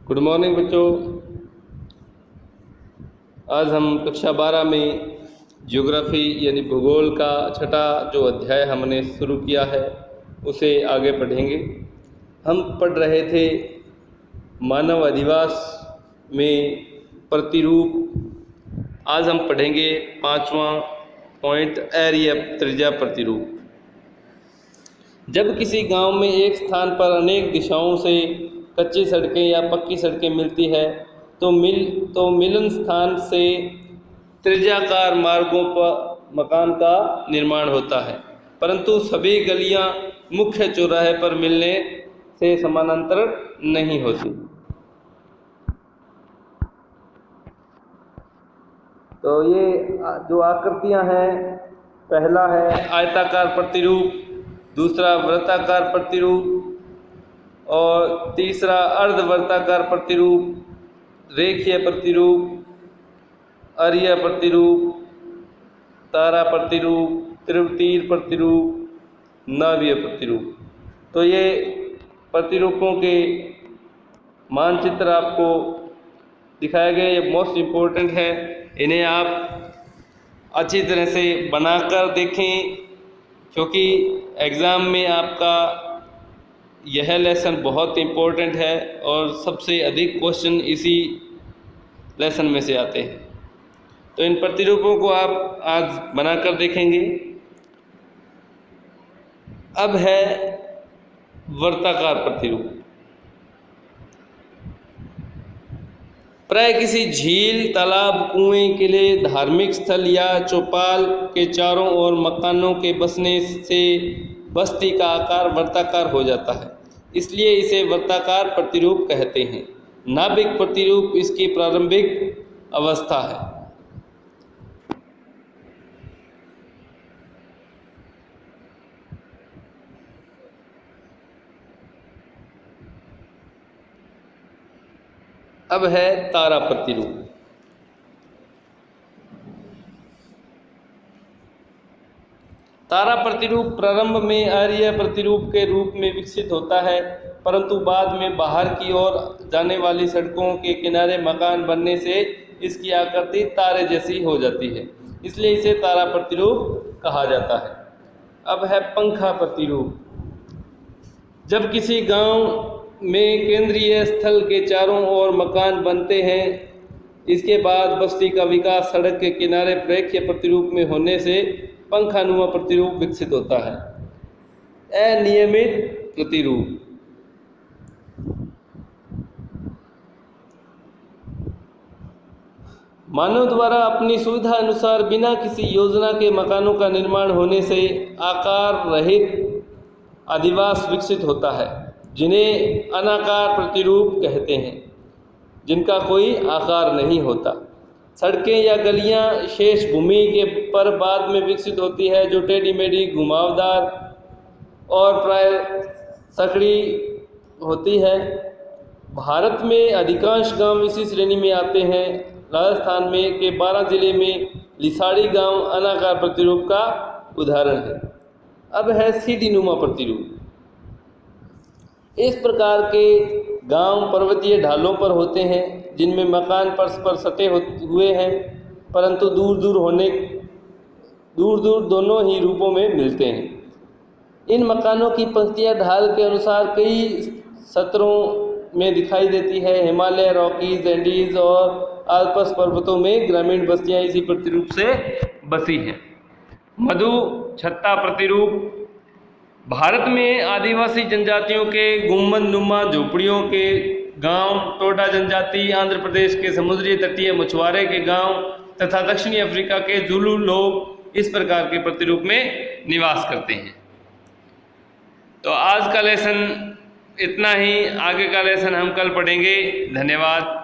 Good morning बच्चों। आज हम कक्षा 12 में ज्योग्राफी यानी भूगोल का छठा जो अध्याय हमने शुरू किया है उसे आगे पढ़ेंगे। हम पढ़ रहे थे मानव अधिवास में प्रतिरूप। आज हम पढ़ेंगे 5वां पॉइंट एरिया त्रिज्या प्रतिरूप। जब किसी गांव में एक स्थान पर अनेक दिशाओं से कच्ची सड़कें या पक्की सड़कें मिलती है तो मिलन स्थान से त्रिज्याकार मार्गों पर मकान का निर्माण होता है, परंतु सभी गलियां मुख्य चौराहे पर मिलने से समानांतर नहीं होती। तो ये जो आकृतियां हैं, पहला है आयताकार प्रतिरूप, दूसरा वृत्ताकार प्रतिरूप और तीसरा अर्धवृत्ताकार प्रतिरूप, रेखीय प्रतिरूप, अरीय प्रतिरूप, तारा प्रतिरूप, त्रिवतीय प्रतिरूप, नाभीय प्रतिरूप। तो ये प्रतिरूपों के मानचित्र आपको दिखाए गए, ये मोस्ट इम्पोर्टेंट है। इन्हें आप अच्छी तरह से बनाकर देखें, क्योंकि एग्ज़ाम में आपका यह लेसन बहुत इम्पोर्टेंट है और सबसे अधिक क्वेश्चन इसी लेसन में से आते हैं। तो इन प्रतिरूपों को आप आज बनाकर देखेंगे। अब है वर्ताकार प्रतिरूप। प्राय किसी झील, तालाब, कुएं, किले, धार्मिक स्थल या चौपाल के चारों ओर मकानों के बसने से बस्ती का आकार वर्ताकार हो जाता है, इसलिए इसे वर्ताकार प्रतिरूप कहते हैं। नाभिक प्रतिरूप इसकी प्रारंभिक अवस्था है। अब है तारा प्रतिरूप। तारा प्रतिरूप प्रारंभ में अरीय प्रतिरूप के रूप में विकसित होता है, परंतु बाद में बाहर की ओर जाने वाली सड़कों के किनारे मकान बनने से इसकी आकृति तारे जैसी हो जाती है, इसलिए इसे तारा प्रतिरूप कहा जाता है। अब है पंखा प्रतिरूप। जब किसी गांव में केंद्रीय स्थल के चारों ओर मकान बनते हैं, इसके बाद बस्ती का विकास सड़क के किनारे रेखीय प्रतिरूप में होने से पंखानुमा प्रतिरूप विकसित होता है। अनियमित प्रतिरूप। मानव द्वारा अपनी सुविधा अनुसार बिना किसी योजना के मकानों का निर्माण होने से आकार रहित अधिवास विकसित होता है, जिन्हें अनाकार प्रतिरूप कहते हैं, जिनका कोई आकार नहीं होता। सड़कें या गलियां शेष भूमि के पर बाद में विकसित होती है, जो टेढ़ी मेढ़ी, घुमावदार और प्राय सकड़ी होती है। भारत में अधिकांश गांव इसी श्रेणी में आते हैं। राजस्थान में के 12 जिले में लिसाड़ी गांव अनाकार प्रतिरूप का उदाहरण है। अब है सीढ़ीनुमा प्रतिरूप। इस प्रकार के गांव पर्वतीय ढालों पर होते हैं, जिनमें मकान परस्पर सटे हुए हैं, परंतु दूर दूर दोनों ही रूपों में मिलते हैं। इन मकानों की पंक्तियां ढाल के अनुसार कई सत्रों में दिखाई देती है। हिमालय, रॉकीज, एंडीज और आल्प्स पर्वतों में ग्रामीण बस्तियां इसी प्रतिरूप से बसी हैं। मधु छत्ता प्रतिरूप। भारत में आदिवासी जनजातियों के गुंबदनुमा झोपड़ियों के गांव, टोडा जनजाति, आंध्र प्रदेश के समुद्री तटीय मछुआरे के गांव तथा दक्षिणी अफ्रीका के जुलू लोग इस प्रकार के प्रतिरूप में निवास करते हैं। तो आज का लेसन इतना ही। आगे का लेसन हम कल पढ़ेंगे। धन्यवाद।